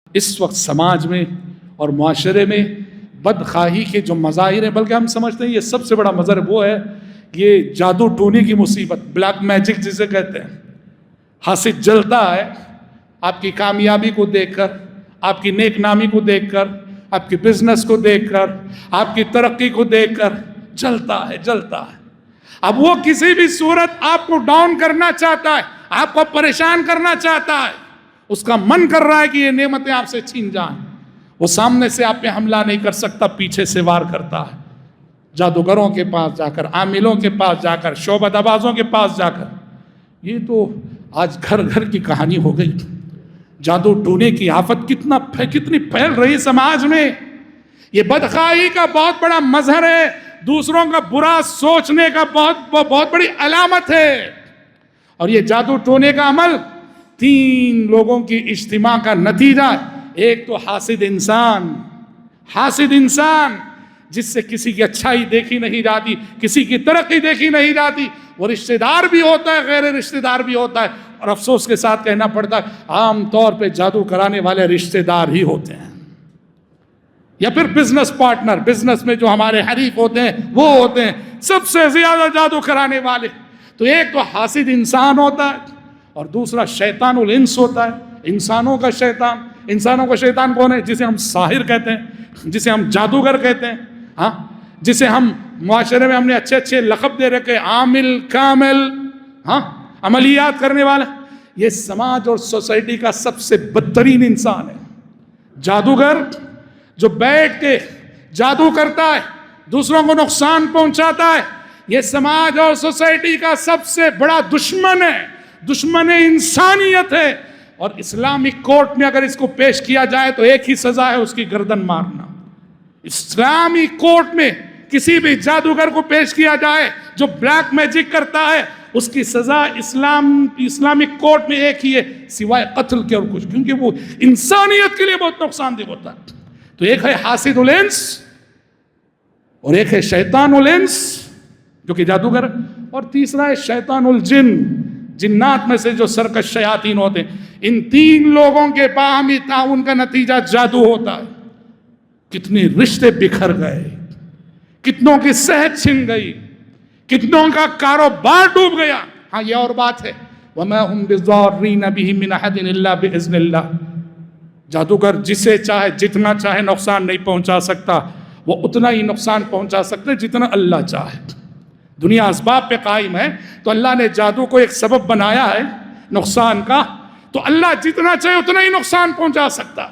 اس وقت سماج میں اور معاشرے میں بدخواہی کے جو مظاہر ہیں، بلکہ ہم سمجھتے ہیں یہ سب سے بڑا مظہر وہ ہے، یہ جادو ٹونے کی مصیبت، بلیک میجک جسے کہتے ہیں۔ حاسد جلتا ہے آپ کی کامیابی کو دیکھ کر، آپ کی نیک نامی کو دیکھ کر، آپ کی بزنس کو دیکھ کر، آپ کی ترقی کو دیکھ کر جلتا ہے۔ اب وہ کسی بھی صورت آپ کو ڈاؤن کرنا چاہتا ہے، آپ کو پریشان کرنا چاہتا ہے، اس کا من کر رہا ہے کہ یہ نعمتیں آپ سے چھین جائیں۔ وہ سامنے سے آپ پہ حملہ نہیں کر سکتا، پیچھے سے وار کرتا ہے، جادوگروں کے پاس جا کر، عاملوں کے پاس جا کر، شعبہ دبازوں کے پاس جا کر۔ یہ تو آج گھر گھر کی کہانی ہو گئی۔ جادو ٹونے کی آفت کتنی پھیل رہی سماج میں۔ یہ بدخواہی کا بہت بڑا مظہر ہے، دوسروں کا برا سوچنے کا بہت بڑی علامت ہے۔ اور یہ جادو ٹونے کا عمل 3 لوگوں کی اجتماع کا نتیجہ ہے۔ ایک تو حاسد انسان جس سے کسی کی اچھائی دیکھی نہیں جاتی، کسی کی ترقی دیکھی نہیں جاتی۔ وہ رشتہ دار بھی ہوتا ہے، غیر رشتہ دار بھی ہوتا ہے، اور افسوس کے ساتھ کہنا پڑتا ہے عام طور پہ جادو کرانے والے رشتہ دار ہی ہوتے ہیں، یا پھر بزنس پارٹنر، بزنس میں جو ہمارے حریف ہوتے ہیں وہ ہوتے ہیں سب سے زیادہ جادو کرانے والے۔ تو ایک تو حاسد انسان ہوتا ہے، اور دوسرا شیطان الانس ہوتا ہے، انسانوں کا شیطان کون ہے؟ جسے ہم ساحر کہتے ہیں، جسے ہم جادوگر کہتے ہیں، جسے ہم معاشرے میں ہم نے اچھے لقب دے رکھے، عامل، کامل، عملیات کرنے والا۔ یہ سماج اور سوسائٹی کا سب سے بدترین انسان ہے جادوگر، جو بیٹھ کے جادو کرتا ہے، دوسروں کو نقصان پہنچاتا ہے۔ یہ سماج اور سوسائٹی کا سب سے بڑا دشمن ہے، دشمن انسانیت ہے۔ اور اسلامک کورٹ میں اگر اس کو پیش کیا جائے تو ایک ہی سزا ہے، اس کی گردن مارنا۔ اسلامی کورٹ میں کسی بھی جادوگر کو پیش کیا جائے جو بلیک میجک کرتا ہے، اس کی سزا اسلامک کورٹ میں ایک ہی ہے، سوائے قتل کے اور کچھ، کیونکہ وہ انسانیت کے لیے بہت نقصان دہ ہوتا ہے۔ تو ایک ہے حاسد الانس اور ایک ہے شیطان الانس جو کہ جادوگر، اور تیسرا ہے شیطان الجن، جنات میں سے جو سرکش شیاطین ہوتے ہیں۔ ان 3 لوگوں کے باہمی تعاون کا نتیجہ جادو ہوتا ہے۔ کتنے رشتے بکھر گئے، کتنوں کی صحت چھن گئی، کتنوں کا کاروبار ڈوب گیا۔ ہاں یہ اور بات ہے، وَمَا هُمْ بِضَارِّينَ بِهِ مِنْ أَحَدٍ إِلَّا بِإِذْنِ اللَّهِ۔ جادوگر جسے چاہے جتنا چاہے نقصان نہیں پہنچا سکتا، وہ اتنا ہی نقصان پہنچا سکتے جتنا اللہ چاہے۔ دنیا اسباب پہ قائم ہے، تو اللہ نے جادو کو ایک سبب بنایا ہے نقصان کا، تو اللہ جتنا چاہے اتنا ہی نقصان پہنچا سکتا ہے۔